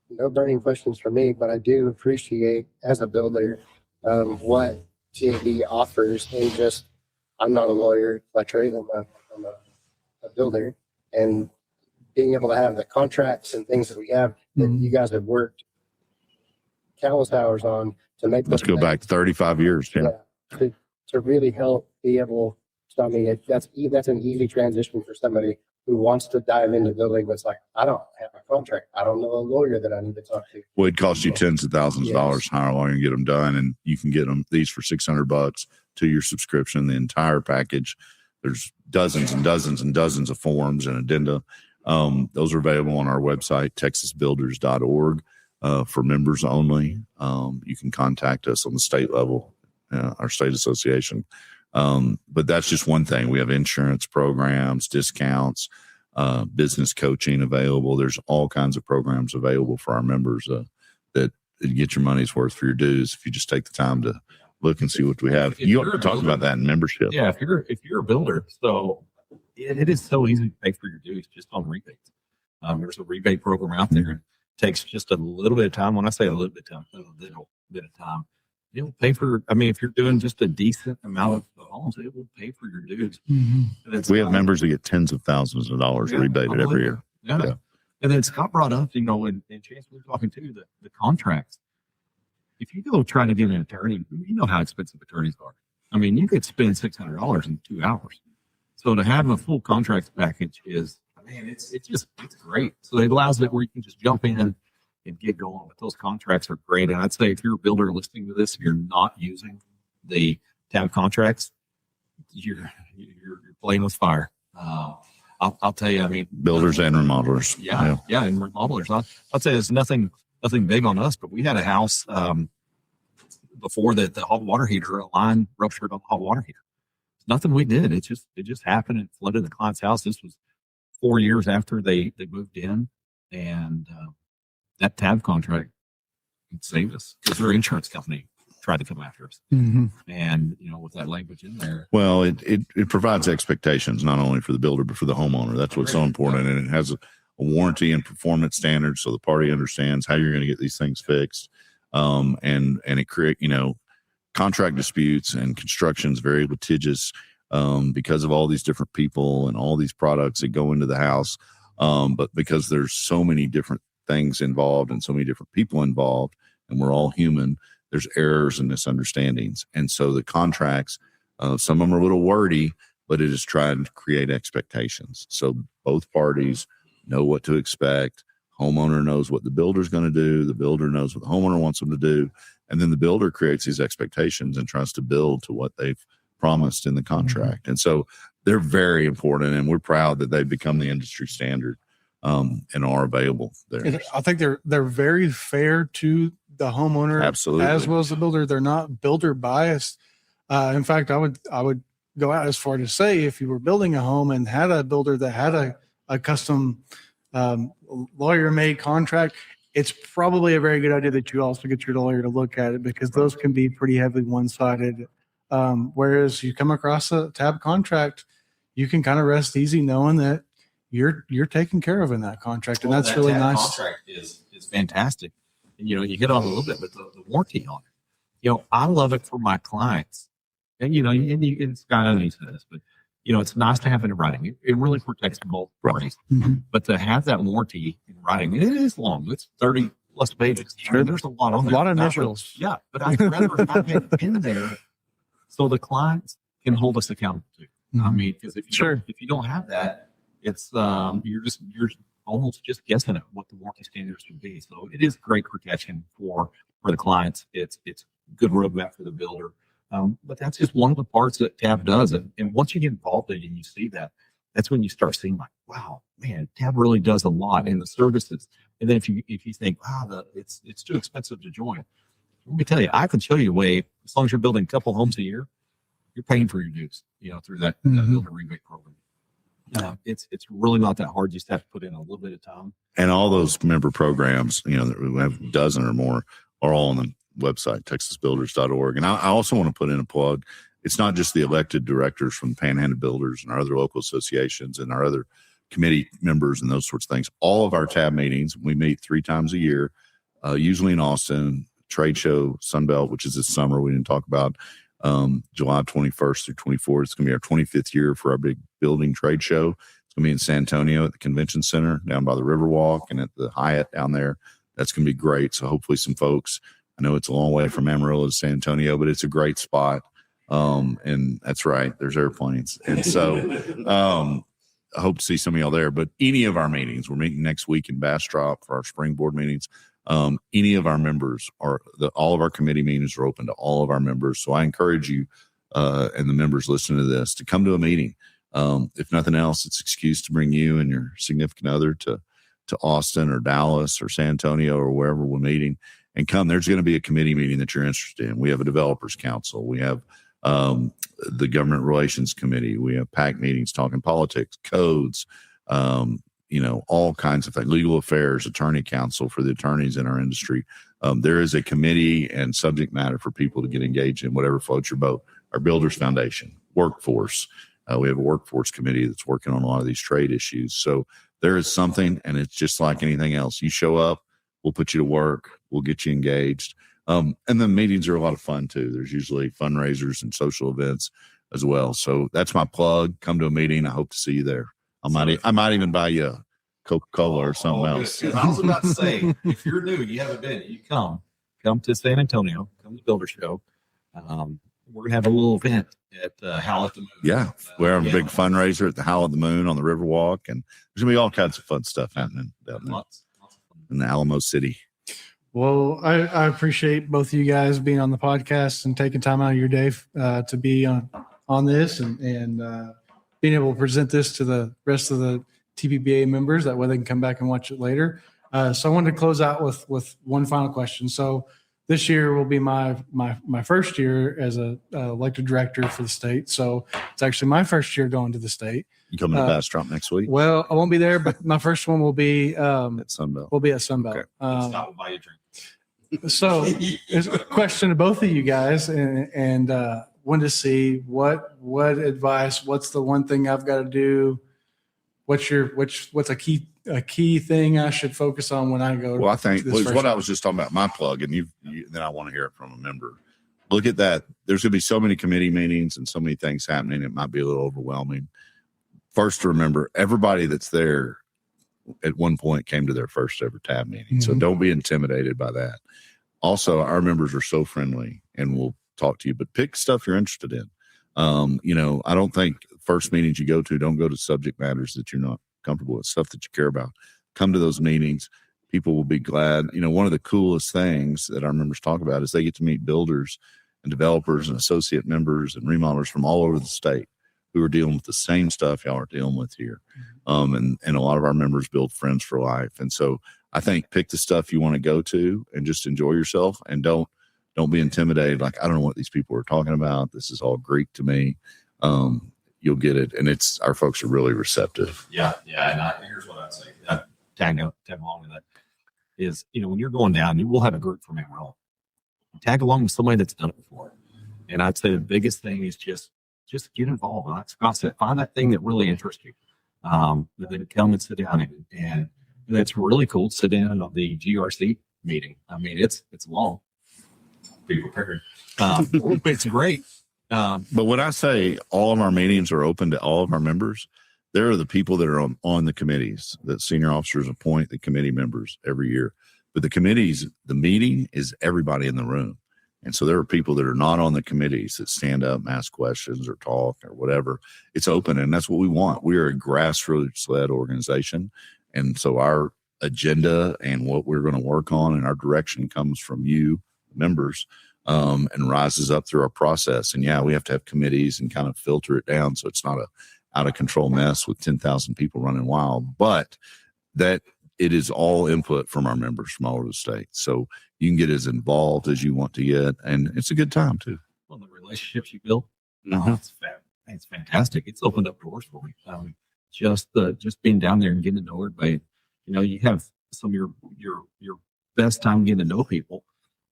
no burning questions for me, but I do appreciate as a builder what TAB offers. And just, I'm not a lawyer by trade. I'm a builder, and being able to have the contracts and things that we have that you guys have worked countless hours on to make. Let's go back 35 years. Yeah. To really help be able. So I mean, that's an easy transition for somebody who wants to dive into building, but it's like, I don't have a contract. I don't know a lawyer that I need to talk to. Well, it costs you tens of thousands of dollars to hire a lawyer and get them done. And you can get them these for $600 to your subscription, the entire package. There's dozens and dozens and dozens of forms and addenda. Those are available on our website, texasbuilders.org, for members only. You can contact us on the state level, our state association. But that's just one thing. We have insurance programs, discounts, business coaching available. There's all kinds of programs available for our members that get your money's worth for your dues if you just take the time to look and see what we have. You ought to talk about that in membership. Yeah, if you're a builder, so it is so easy to pay for your dues just on rebates. There's a rebate program out there. It takes just a little bit of time. When I say a little bit of time, it'll pay for. I mean, if you're doing just a decent amount of homes, it will pay for your dues. Mm-hmm. We have members that get tens of thousands of dollars rebated every year. Yeah. And then Scott brought up, and Chance, we were talking too, the contracts. If you go try to get an attorney, you know how expensive attorneys are. I mean, you could spend $600 in 2 hours. So to have a full contracts package is, man, it's great. So it allows it where you can just jump in and get going. But those contracts are great. And I'd say if you're a builder listening to this, if you're not using the tab contracts, you're playing with fire. I'll tell you, I mean, builders and remodelers. Yeah, and remodelers. I'll say there's nothing big on us, but we had a house before that the hot water heater, a line ruptured on the hot water heater. It's nothing we did. It just happened and flooded the client's house. This was 4 years after they moved in, and that tab contract saved us because their insurance company tried to come after us. Mm-hmm. And with that language in there, well, it provides expectations not only for the builder but for the homeowner. That's what's so important, and it has a warranty and performance standards, so the party understands how you're going to get these things fixed. And it create contract disputes, and construction's very litigious because of all these different people and all these products that go into the house. But because there's so many different things involved and so many different people involved, and we're all human, there's errors and misunderstandings. And so the contracts, some of them are a little wordy, but it is trying to create expectations. So both parties know what to expect. Homeowner knows what the builder's going to do. The builder knows what the homeowner wants them to do. And then the builder creates these expectations and tries to build to what they've promised in the contract. Mm-hmm. And so they're very important, and we're proud that they've become the industry standard and are available there. I think they're very fair to the homeowner. Absolutely. As well as the builder. They're not builder biased. In fact, I would go out as far to say, if you were building a home and had a builder that had a custom lawyer-made contract, it's probably a very good idea that you also get your lawyer to look at it, because those can be pretty heavily one-sided. Whereas you come across a tab contract, you can kind of rest easy knowing that you're taken care of in that contract, and that's really nice. Contract is fantastic. And, you hit on a little bit, but the warranty on it. I love it for my clients, and and Scott underneath this, but it's nice to have it in writing. It really protects both parties. Mm-hmm. But to have that warranty in writing, it is long. It's 30 plus pages. Sure. There's a lot on there. A lot of initials. Yeah, but I'd rather have it in there so the clients can hold us accountable too. Mm-hmm. I mean, because if you don't have that, it's you're almost just guessing at what the warranty standards would be. So it is great protection for the clients. It's good roadmap for the builder. But that's just one of the parts that TAB does. And once you get involved in it and you see that, that's when you start seeing like, wow, man, TAB really does a lot in the services. And then if you think, wow, it's too expensive to join, let me tell you, I can show you a way. As long as you're building a couple homes a year, you're paying for your dues, through that builder rebate program. It's really not that hard. You just have to put in a little bit of time. And all those member programs, we have a dozen or more, are all on the website, texasbuilders.org. And I also want to put in a plug. It's not just the elected directors from Panhandle Builders and our other local associations and our other committee members and those sorts of things. All of our tab meetings, we meet 3 times a year, usually in Austin. Trade show Sunbelt, which is this summer, we didn't talk about, July 21st through 24th. It's going to be our 25th year for our big building trade show. It's going to be in San Antonio at the Convention Center down by the Riverwalk and at the Hyatt down there. That's going to be great. So hopefully some folks, I know it's a long way from Amarillo to San Antonio, but it's a great spot. And that's right, there's airplanes. And so I hope to see some of y'all there. But any of our meetings, we're meeting next week in Bastrop for our spring board meetings. Any of our members all of our committee meetings are open to all of our members. So I encourage you and the members listening to this to come to a meeting. If nothing else, it's an excuse to bring you and your significant other to Austin or Dallas or San Antonio or wherever we're meeting and come. There's going to be a committee meeting that you're interested in. We have a developers council. We have the government relations committee. We have PAC meetings talking politics, codes, all kinds of things, legal affairs, attorney council for the attorneys in our industry. There is a committee and subject matter for people to get engaged in, whatever floats your boat. Our Builders Foundation, workforce. We have a workforce committee that's working on a lot of these trade issues. So there is something, and it's just like anything else. You show up, we'll put you to work, we'll get you engaged. And the meetings are a lot of fun too. There's usually fundraisers and social events as well. So that's my plug. Come to a meeting. I hope to see you there. I might even buy you a Coca-Cola or something else. I was about to say, if you're new, you haven't been, you come to San Antonio, come to Builder Show. We're gonna have a little event at Howl at the Moon. Yeah, we're having a big fundraiser at the Howl at the Moon on the Riverwalk, and there's gonna be all kinds of fun stuff happening down there Lots of fun. in the Alamo City. Well, I appreciate both of you guys being on the podcast and taking time out of your day to be on this and being able to present this to the rest of the TPBA members. That way they can come back and watch it later. So I wanted to close out with one final question. So this year will be my first year as a elected director for the state. So it's actually my first year going to the state. You coming to Bastrop next week? Well, I won't be there, but my first one will be At Sunbelt. We'll be at Sunbelt. Okay. Stop and buy you a drink. So it's a question to both of you guys, and wanted to see what advice. What's the one thing I've got to do? What's a key thing I should focus on when I go? Well, I think this what first I was just talking about, my plug, and you then I want to hear it from a member. Look at that. There's going to be so many committee meetings and so many things happening. It might be a little overwhelming. First, to remember, everybody that's there at one point came to their first ever tab meeting. So don't be intimidated by that. Also, our members are so friendly and will talk to you, but pick stuff you're interested in. I don't think first meetings you go to, don't go to subject matters that you're not comfortable with, stuff that you care about. Come to those meetings. People will be glad. One of the coolest things that our members talk about is they get to meet builders and developers and associate members and remodelers from all over the state who are dealing with the same stuff y'all are dealing with here. And a lot of our members build friends for life. And so I think pick the stuff you want to go to and just enjoy yourself, and don't be intimidated. Like, I don't know what these people are talking about. This is all Greek to me. You'll get it. And our folks are really receptive. Yeah. And here's what I'd say. Tag along with that is, when you're going down, you will have a group from Amarillo. Tag along with somebody that's done it before. And I'd say the biggest thing is just get involved. Like Scott said, find that thing that really interests you. Then come and sit down and it's really cool to sit down on the GRC meeting. I mean, it's long. Be prepared. It's great. But when I say all of our meetings are open to all of our members, there are the people that are on the committees that senior officers appoint, the committee members every year. But the meeting is everybody in the room. And so there are people that are not on the committees that stand up and ask questions or talk or whatever. It's open, and that's what we want. We are a grassroots-led organization. And so our agenda and what we're going to work on and our direction comes from you, members, and rises up through our process. And yeah, we have to have committees and kind of filter it down so it's not a out of control mess with 10,000 people running wild, but that it is all input from our members from all over the state. So you can get as involved as you want to get, and it's a good time too. Well, the relationships you build, it's fantastic. It's opened up doors for me. Just being down there and getting to know everybody. You have some of your best time getting to know people.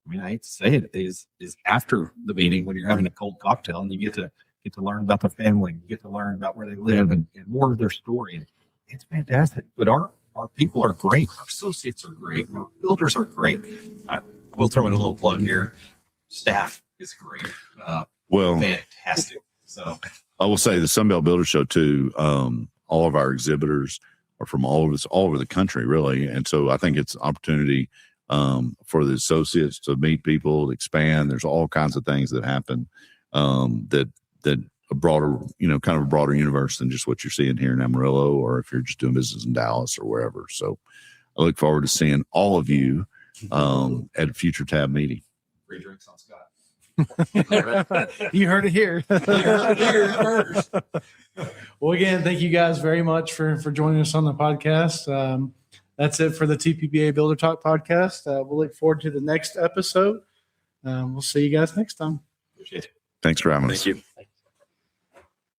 I mean, I hate to say it, is after the meeting when you're having a cold cocktail and you get to learn about their family, you get to learn about where they live and more of their story. it's fantastic. But our people are great. Our associates are great. Our builders are great. I will throw in a little plug here. Staff is great. Well, Fantastic. So I will say the Sunbelt Builder Show too. All of our exhibitors are from all over the country, really, and so I think it's an opportunity for the associates to meet people, expand. There's all kinds of things that happen that a broader, kind of a broader universe than just what you're seeing here in Amarillo, or if you're just doing business in Dallas or wherever. So I look forward to seeing all of you at a future tab meeting. free drinks on Scott. You heard it here. First. Well, again, thank you guys very much for joining us on the podcast. That's it for the TPBA Builder Talk podcast. We'll look forward to the next episode. We'll see you guys next time. Appreciate it. Thanks for having us. Thank you.